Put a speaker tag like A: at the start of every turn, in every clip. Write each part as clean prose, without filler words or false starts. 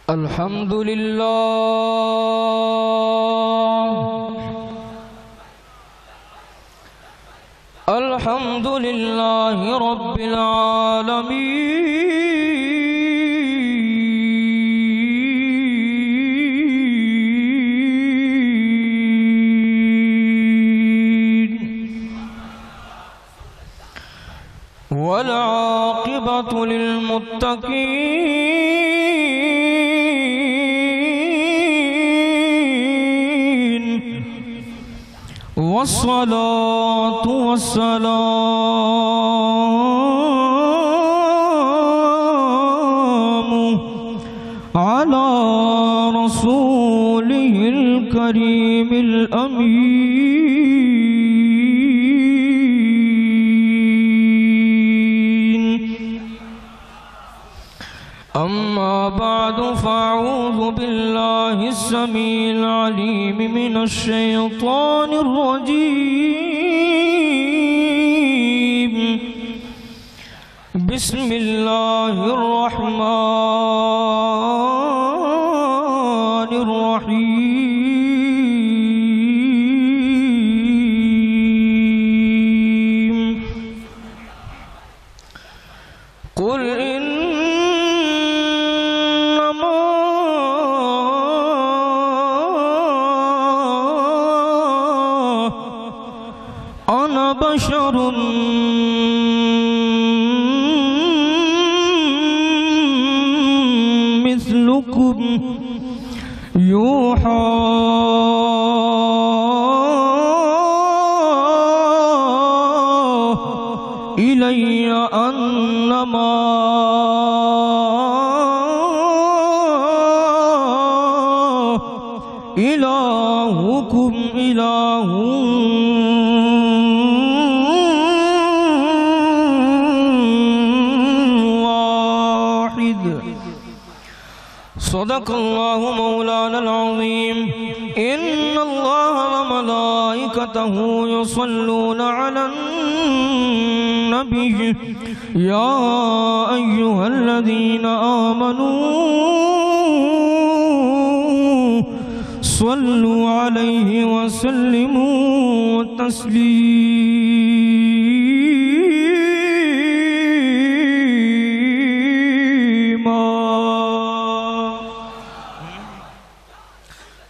A: अल्हम्दुलिल्लाहि रब्बिल आलमीन वल आक़िबतु लिल्मुत्तक़ीन वस्सलातु वस्सलामु अला रसूलिहिल करीमिल अमीन। अम्मा बादु फ़अऊज़ु बिल्लाहिस समीइल अलीम मिनश शैतानिर रजीम। बिस्मिल्लाहिर रहमानिर रहीम। कुल अना बशरुन मिस्लुकुम यूहा इलैया अन्नमा इलाहुकुम इलाहुन वाहिद। सदक़ल्लाहु मौलानल अज़ीम। इन्नल्लाह व मलाइकतहु युसल्लूना अलन नबी या अय्युहल्लज़ीना आमनू सल्लु अलैहि वसल्लिमू तस्लीमा।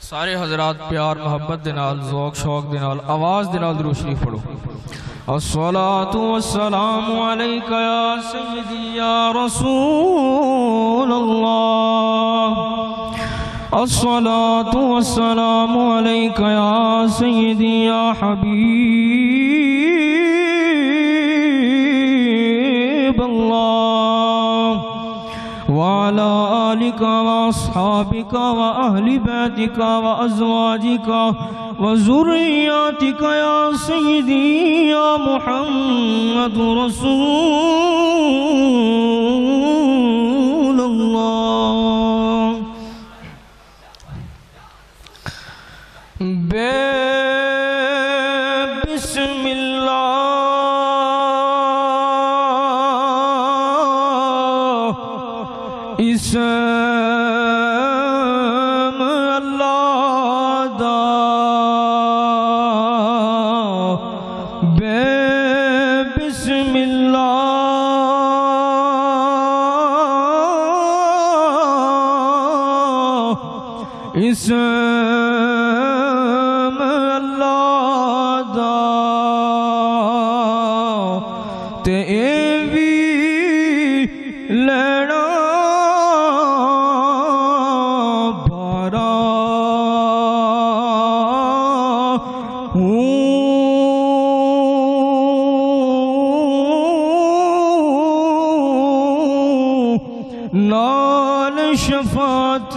A: सारे हजरात प्यार मोहब्बत दे नाल ज़ौक़ शौक़ दे नाल आवाज़ दे नाल दुरूद शरीफ पढ़ो। अस्सलातु वस्सलामु अलैका या सय्यदी या रसूल अल्लाह। अस्सलातु वस्सलामु अलैका या सय्यदी या हबीब अल्लाह व अला आलिका व अस्हाबिका व अहलि बैतिका व अज़वाजिका व ज़ुर्रिय्यातिका या सय्यदी या मुहम्मद रसूल अल्लाह। बिस्मिल्लाह इसम अल्लाह दा बिस्मिल्लाह इसम अल्लाह दा ते भी लेना नाल शफात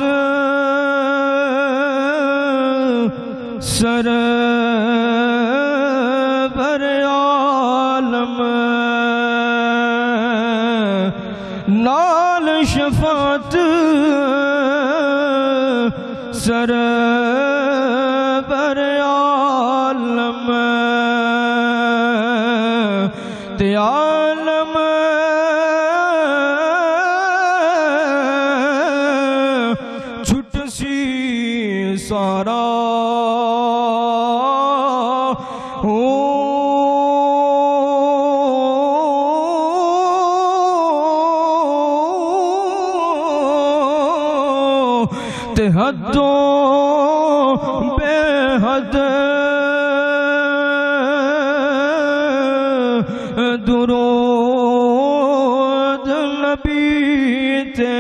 A: सर बर आलम नाल शफात सर बर आलम ते आलम हदों बेहद दुरूद नबी ते,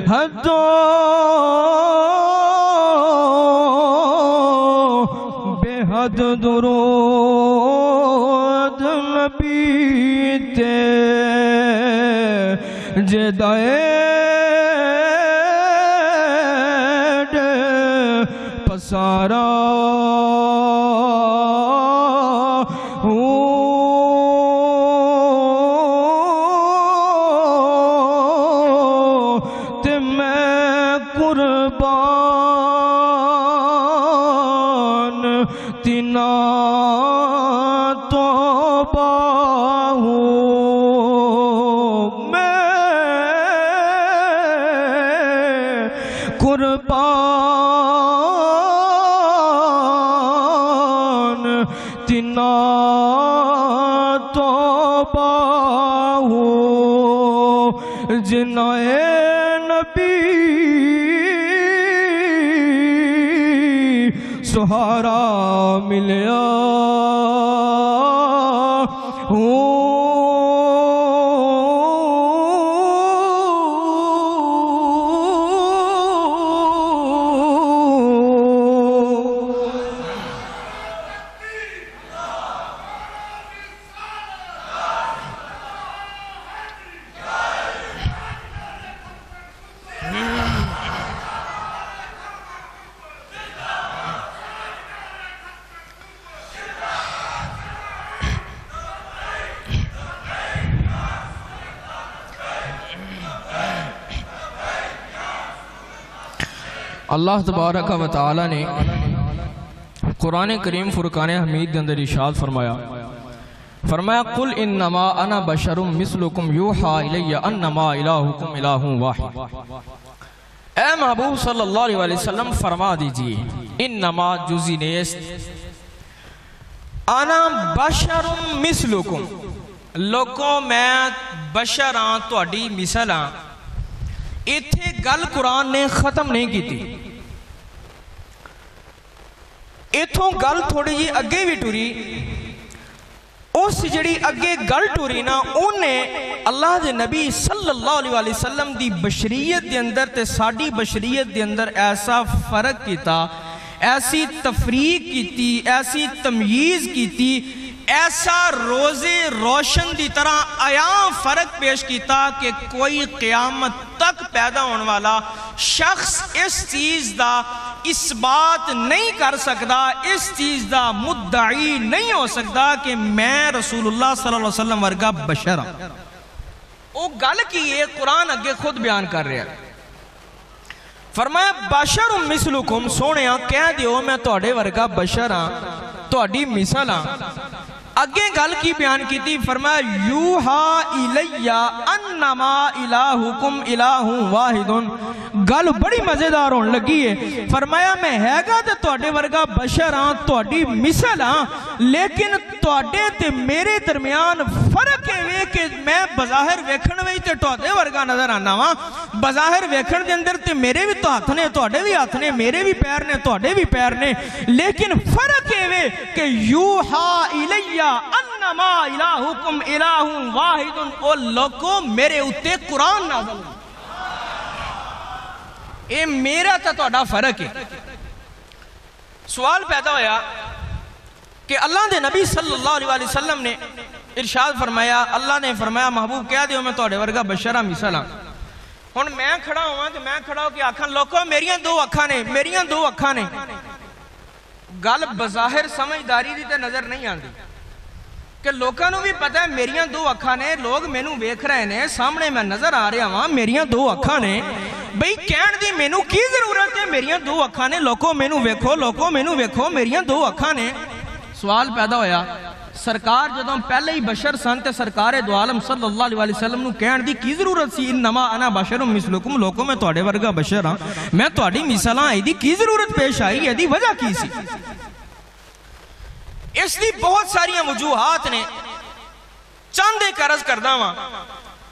A: हदों बेहद दुरूद नबी ते, जेदाए पसारा ते मैं कुर्बान तिना तो बाहू, कुर्बान तिना तो बाहू, जिनाए नबी सहारा मिलया अल्लाह तबारक व तआला ने कुरान करीम फुरकान हमीद के अंदर इरशाद फरमाया, कुल इन्नमा अना बशरुम मिस्लुकुम यूहा इलैया अन्नमा इलाहुकुम इलाहुन वाहिद। ए महबूब सल्लल्लाहु अलैहि वसल्लम फरमा दीजिए, इन्नमा जुज़िनेस अना बशरुम मिस्लुकुम, लोगों मैं बशर हाँ तुहाडी मिसल हाँ। इत्थे गल कुरान ने खत्म नहीं की, इथों गल थोड़ी जी अगे भी टुरी। उस जिहड़ी अगे गल टुरी ना, उन्हें अल्लाह दे नबी सल्लल्लाहु अलैहि वसल्लम दी बशरीयत दे अंदर ते साडी बशरीयत दे अंदर ऐसा फर्क किया, ऐसी तफरीक की, ऐसी तमयीज की, ऐसा रोजे रोशन की तरह आया फर्क पेश किया कि कोई क़यामत तक पैदा होने वाला शख्स इस चीज़ का इस बात नहीं कर सकता, इस चीज़ का मुद्दाई नहीं हो सकता कि मैं रसूलुल्लाह सल्लल्लाहु अलैहि वसल्लम वर्गा बशर हाँ। वो गल की है कुरान अगे खुद बयान कर रहा है। फरमाया बशर मिसलुकुम, सोने कह दियो मैं तुहाडे वर्गा बशर हाँ, तुहाडी मिसल हाँ। अगे गल की बयान की थी, फरमाया यूहा इलैया अन्नमा इलाहुकुम इलाहुन वाहिदुन। गल बड़ी मजेदार होने लगी है। फरमाया मैं हैगा ते तुहाडे वर्गा बशर हाँ, तुहाडी मिसल हाँ, लेकिन तुहाडे ते मेरे दरमियान फर्क है कि मैं बज़ाहिर वेखण विच ते तुहाडे वर्गा नजर आना वा। बज़ाहिर वेखण दे अंदर ते मेरे भी तो हथ ने, तुहाडे भी हथ ने, मेरे भी पैर ने, तुहाडे भी पैर ने, लेकिन फर्क है कि यूहा इलैया अन्नमा इलाहुकुम इलाहुन वाहिदुन। ओ लोगों मेरे उत्ते कुरान नाज़िल, ये मेरा तो तुहाडा फर्क है। सवाल पैदा होया कि अल्लाह दे नबी सल्लल्लाहु अलैहि वसल्लम ने इरशाद फरमाया, अल्लाह ने फरमाया महबूब कह दियो मैं तुहाडे वर्गा बशर हाँ, मिसल हाँ। हुण मैं खड़ा होवां ते मैं खड़ा होके आखां लोगों मेरियां दो अखां ने, मेरियां दो अखां ने। गल बज़ाहिर समझदारी दी ते नजर नहीं आती कि लोगों को भी पता है मेरियां दो अखां ने, लोग मैनू वेख रहे ने, सामने मैं नजर आ रहा वहां, मेरियां दो अखां ने। बई कहण दी मैनू की जरूरत है, मेरियां दो अखां ने, लोगों मैनू वेखो, लोगों मैनू वेखो, मेरियां दो अखां ने। सवाल पैदा होया, सरकार जदों पहले ही बशर सन ते सरकार दो आलम सल्लल्लाहु अलैहि वसल्लम नू कहण दी की जरूरत सी, इन्नमा अना बशरुम मिसलुकुम, लोगों मैं तुहाडे वर्गा बशर हां, मैं तुहाडी मिसाल हां। इहदी की जरूरत पेश आई, इहदी वजह की सी? इसकी बहुत सारिया वजूहात ने, चंद एक अर्ज करदा वां।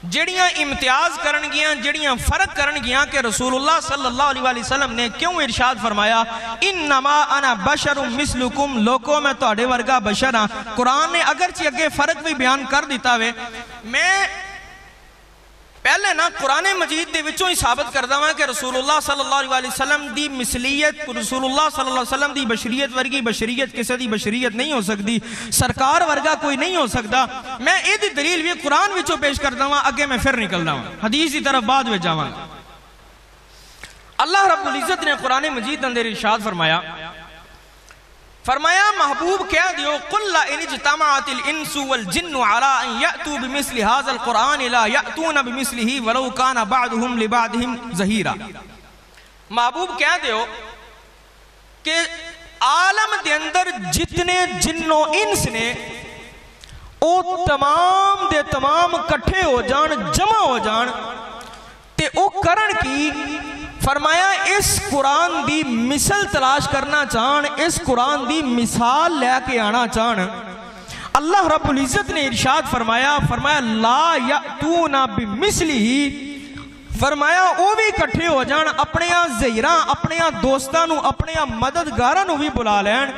A: जड़ियाँ इम्तियाज़ करनगियां, जड़ियाँ फ़र्क करनगियां कि रसूलुल्लाह सल्लल्लाहु अलैहि वसल्लम ने क्यों इरशाद फरमाया इन्नमा अना बशरुम मिसलुकुम, लोको मैं तुहाडे वर्गा बशर हाँ। कुरान ने अगरचे अगे फ़र्क भी बयान कर दिता वे। मैं पहले ना कुरान मजीद दे विचों ही साबित करदा वां कि रसूलुल्लाह सल्लल्लाहु अलैहि वसल्लम दी मिसलियत, रसूलुल्लाह सल्लल्लाहु अलैहि वसल्लम दी बशरियत वर्गी बशरियत किसी दी बशरियत नहीं हो सकती, सरकार वर्गा कोई नहीं हो सकता। मैं इहदी दलील भी कुरान विचों पेश करदा वां, अगे मैं फिर निकलदा वां, हदीस की तरफ बाद में जावांगा। अल्लाह रब्बुल इज्जत ने कुरान मजीद अंदर इरशाद फरमाया महबूब कह दियो कुल्ला इन इज्तमाअतिल इंसु वल जिन्नु अला अन यअतू बिमिस्लि हाज़ल कुरान ला यअतूना बिमिस्लिही वलौ काना बअदुहुम लिबअदिहिम ज़हीरा। महबूब कह दियो कि आलम के अंदर जितने जिन्नो इंस ने ओ तमाम दे तमाम कट्ठे हो जान, जमा हो जान ते ओ करन की फरमाया इस कुरान दी मिसल तलाश करना चाहन, इस कुरान दी मिसाल लैके आना चाहन। अल्लाह रब्बुल इज्जत ने इरशाद फरमाया ला यअतूना बिमिस्लिही, फरमाया वो भी इकट्ठे हो जान, अपने ज़हीरा अपने दोस्तां नू अपने मददगारां नू भी बुला लैन।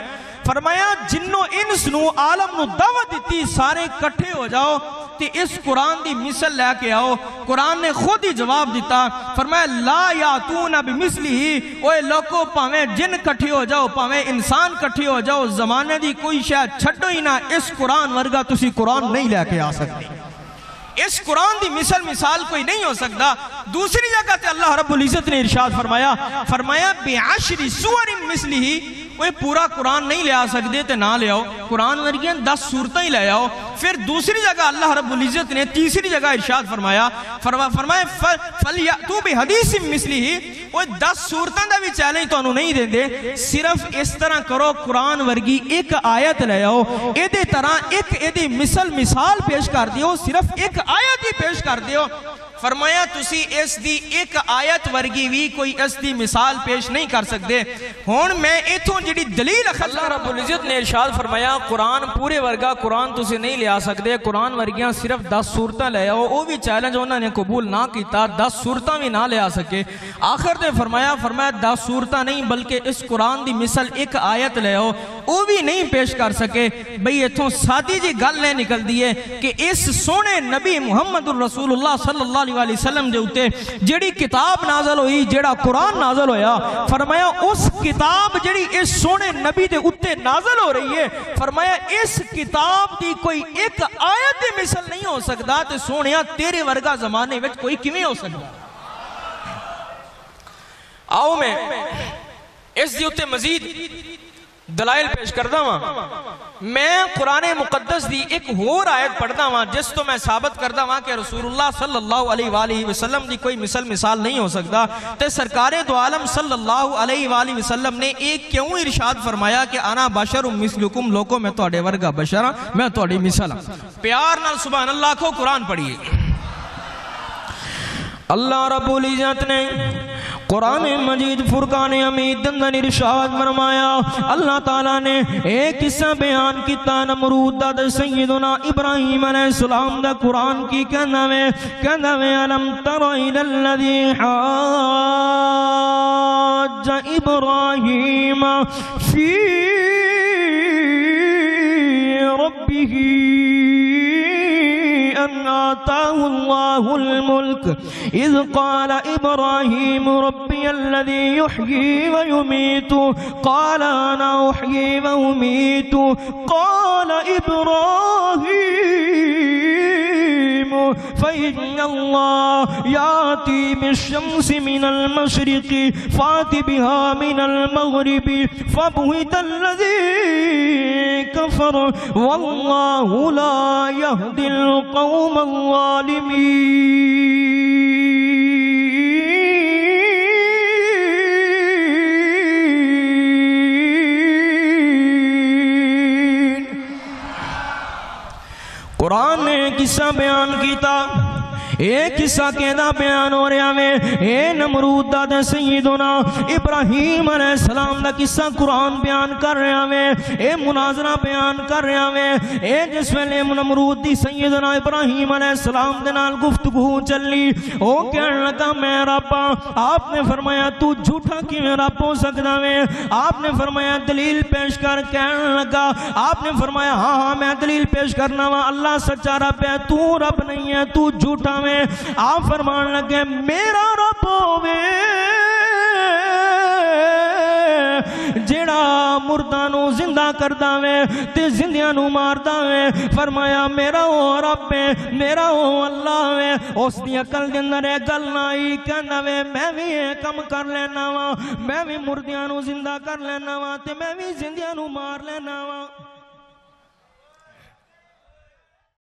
A: फरमाया जिन्नो इंस नू आलम नू दावत दी सारे इकट्ठे हो जाओ ते इस कुरान दी मिसल लैके आओ। कुरान ने खुद ही जवाब दिता, फरमाया ला यातूना बिमिस्लिही, ओए लोगो भावें जिन इकट्ठे हो जाओ, भावें इंसान इकट्ठे हो जाओ, जमाने दी कोई शय छड्डो ही ना, इस कुरान वर्गा तुसी कुरान नहीं लैके आ सकते। इस कुरान दी मिसाल कोई नहीं हो सकता। दूसरी जगह ते अल्लाह रब्बुल इज्जत ने इरशाद फरमाया बिअशरि सूअरिन मिस्लिही, कोई पूरा कुरान नहीं ले आ सकते तो ना ले आओ, कुरान वर्गियां 10 सूरत ही ले आओ। फिर दूसरी जगह अल्लाह रब्बुल इज्जत ने तीसरी जगह इरशाद फरमाया फलयअतू बिहदीसिन मिस्लिही, वो 10 सूरतां दा भी चैलेंज तुहानू नहीं देंदे, सिर्फ इस तरह करो कुरान वर्गी एक आयत ले आओ, एदे तरह एक एदी मिसाल पेश कर दियो, सिर्फ एक आयत ही पेश कर दियो। फरमाया तुसी इस दी एक आयत वर्गी भी कोई इस दी मिसाल पेश नहीं कर सकते। हुण मैं इथों जिहड़ी दलील अल्लाह रब्बुल इज्जत ने इरशाद फरमाया कुरान पूरे वर्गा कुरान तुसी नहीं ले आ सकते, कुरान वर्गियां सिर्फ 10 सूरतां ले आओ, वो भी चैलेंज उन्होंने कबूल ना किया, 10 सूरतां भी ना ले आ सके। आखिर ते फरमाया 10 सूरतां नहीं बल्कि इस कुरान दी मिसल एक आयत ले आओ, वो भी नहीं पेश कर सके। बई इथों सादी जी गल ये निकलती है कि इस सोने नबी मुहम्मदुर रसूलुल्लाह सल्लल्लाहु अलैहि वसल्लम दे उत्ते जेड़ी किताब नाज़िल हुई, जेड़ा कुरान नाज़िल होया, फरमाया उस किताब जेड़ी इस सोने नबी दे उत्ते नाज़िल हो रही है, फरमाया इस किताब दी कोई एक आयत दी मिसल नहीं हो सकता, ते सोनिया तेरे वर्गा जमाने में कोई किवें हो सकता। आओ मैं इस दी उत्ते मजीद दलाइल पेश करदा वां। मैं कुरान मुकद्दस दी एक होर आयत पढ़दा वां जिस तो मैं साबित करदा वां कि रसूलुल्लाह सल्लल्लाहु अलैहि वसल्लम दी कोई मिसाल नहीं हो सकता। ते सरकारे दो आलम सल्लल्लाहु अलैहि वसल्लम ने एक क्यों इरशाद फरमाया कि आना बशरुम मिसलुकुम, लोगों मैं तुहाडे वर्गा बशर हां, मैं तुहाडी मिसाल हां। प्यार नाल सुभान अल्लाह को कुरान पढ़िए। अल्लाह रब्बुल इज्जत ने कुरान मजीद फुरकान हमीद अंदर इरशाद फरमाया, अल्लाह ताला ने एक किस्सा बयान किया नमरूद दा सैयदना इब्राहिम अलैहिस्सलाम दा। कुरान की कहना वे अलम तरा इलल लज़ी हाज्ज इब्राहिम फी रब्बिही अन आताहु अल्लाहुल मुल्क इज़ क़ाल इब्राहिम रब्बी अल्लज़ी युह्यी व युमीतु क़ाल अना उह्यी व उमीतु क़ाल इब्राहिम फ़इन्नल्लाह याती बिश्शम्सि मिनल मशरिक़ि फ़ाति बिहा मिनल मग़रिबि फ़बुहितल्लज़ी कफ़र वल्लाहु ला यहदिल क़ौमल ज़ालिमीन। कुरान ने किस्सा बयान किया, एक किस्सा कहदा बयान हो रहा वे, ए नमरूद दा ते सैयदना इब्राहीम अलैहिस्सलाम दा किस्सा कुरान बयान कर रहा वे, ए मुनाजरा बयान कर रहा वे। ए जिस वेले नमरूद दी सैयदना इब्राहीम अलैहिस्सलाम दे नाल गुफ्तगू चली, ओ कहन लगा मैं रब। आपने फरमाया तू झूठा किवें रब हो सकदा वे? आपने फरमाया दलील पेश कर। कहन लगा, आपने फरमाया हाँ हाँ मैं दलील पेश करना वा, अल्लाह सच्चा रब है, तू रब नहीं है, तू झूठा वे। आप फरमान लगे मेरा रब होवे जेड़ा मुर्दा नू जिंदा करदा वे ते जिंदियां नू मारदा वे। फरमाया मेरा ओ रब है, मेरा ओ अल्लाह वे। उस दी अकल दे अंदर ए गल ना आई, कहंदा वे मैं भी ये कम कर लेना वा, मैं भी मुर्दियां नू जिंदा कर लेना वा ते मैं भी जिंदियां नू मार लेना वा।